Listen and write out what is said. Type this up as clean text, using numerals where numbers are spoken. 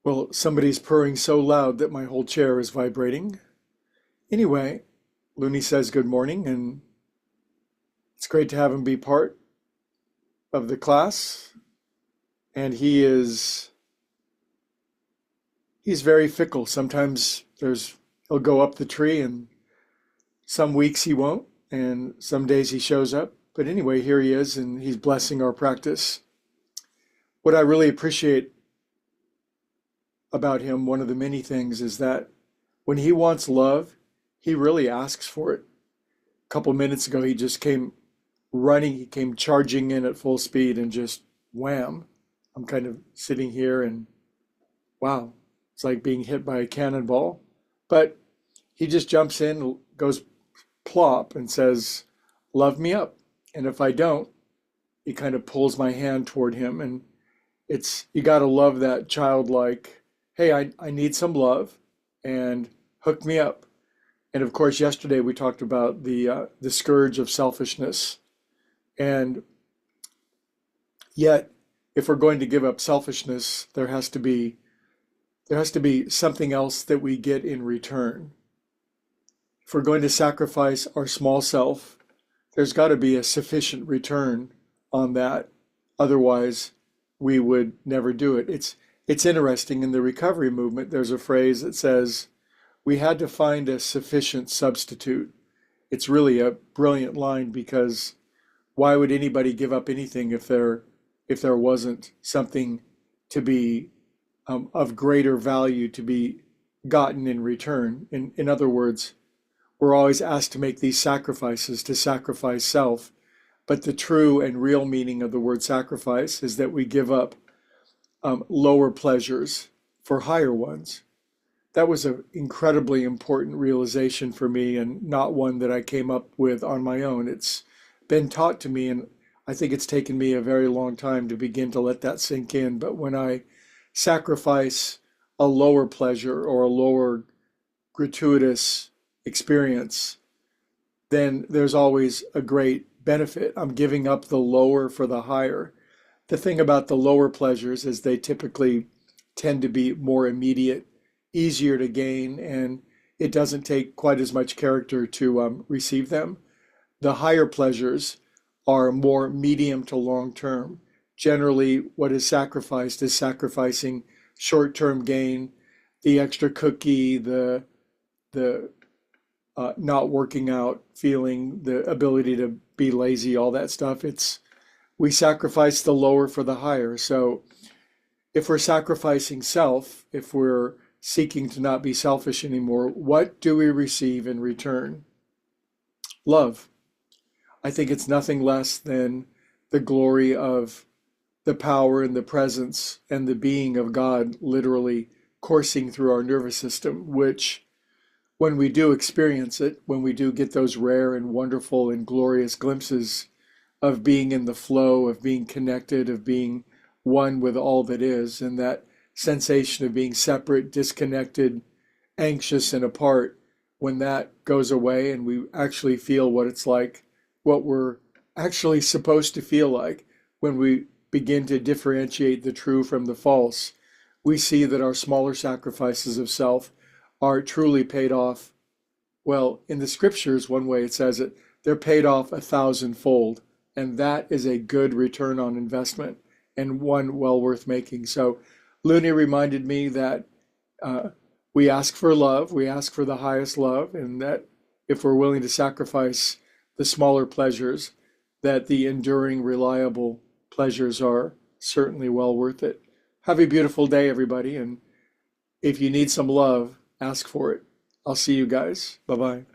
Well, somebody's purring so loud that my whole chair is vibrating. Anyway, Looney says good morning, and it's great to have him be part of the class. And he's very fickle. Sometimes he'll go up the tree, and some weeks he won't, and some days he shows up. But anyway, here he is, and he's blessing our practice. What I really appreciate about him, one of the many things, is that when he wants love, he really asks for it. A couple minutes ago, he just came running, he came charging in at full speed and just wham. I'm kind of sitting here and wow, it's like being hit by a cannonball. But he just jumps in, goes plop, and says, love me up. And if I don't, he kind of pulls my hand toward him. And you got to love that childlike, hey, I need some love and hook me up. And of course, yesterday we talked about the scourge of selfishness. And yet, if we're going to give up selfishness, there has to be something else that we get in return. If we're going to sacrifice our small self, there's got to be a sufficient return on that. Otherwise, we would never do it. It's interesting, in the recovery movement, there's a phrase that says, we had to find a sufficient substitute. It's really a brilliant line, because why would anybody give up anything if there wasn't something to be of greater value to be gotten in return? In other words, we're always asked to make these sacrifices, to sacrifice self. But the true and real meaning of the word sacrifice is that we give up lower pleasures for higher ones. That was an incredibly important realization for me, and not one that I came up with on my own. It's been taught to me, and I think it's taken me a very long time to begin to let that sink in. But when I sacrifice a lower pleasure or a lower gratuitous experience, then there's always a great benefit. I'm giving up the lower for the higher. The thing about the lower pleasures is they typically tend to be more immediate, easier to gain, and it doesn't take quite as much character to receive them. The higher pleasures are more medium to long term. Generally, what is sacrificed is sacrificing short-term gain, the extra cookie, the not working out feeling, the ability to be lazy, all that stuff. We sacrifice the lower for the higher. So if we're sacrificing self, if we're seeking to not be selfish anymore, what do we receive in return? Love. I think it's nothing less than the glory of the power and the presence and the being of God literally coursing through our nervous system, which, when we do experience it, when we do get those rare and wonderful and glorious glimpses of being in the flow, of being connected, of being one with all that is, and that sensation of being separate, disconnected, anxious, and apart, when that goes away and we actually feel what it's like, what we're actually supposed to feel like, when we begin to differentiate the true from the false, we see that our smaller sacrifices of self are truly paid off. Well, in the scriptures, one way it says it, they're paid off 1,000-fold. And that is a good return on investment, and one well worth making. So Looney reminded me that we ask for love, we ask for the highest love, and that if we're willing to sacrifice the smaller pleasures, that the enduring, reliable pleasures are certainly well worth it. Have a beautiful day, everybody. And if you need some love, ask for it. I'll see you guys. Bye-bye.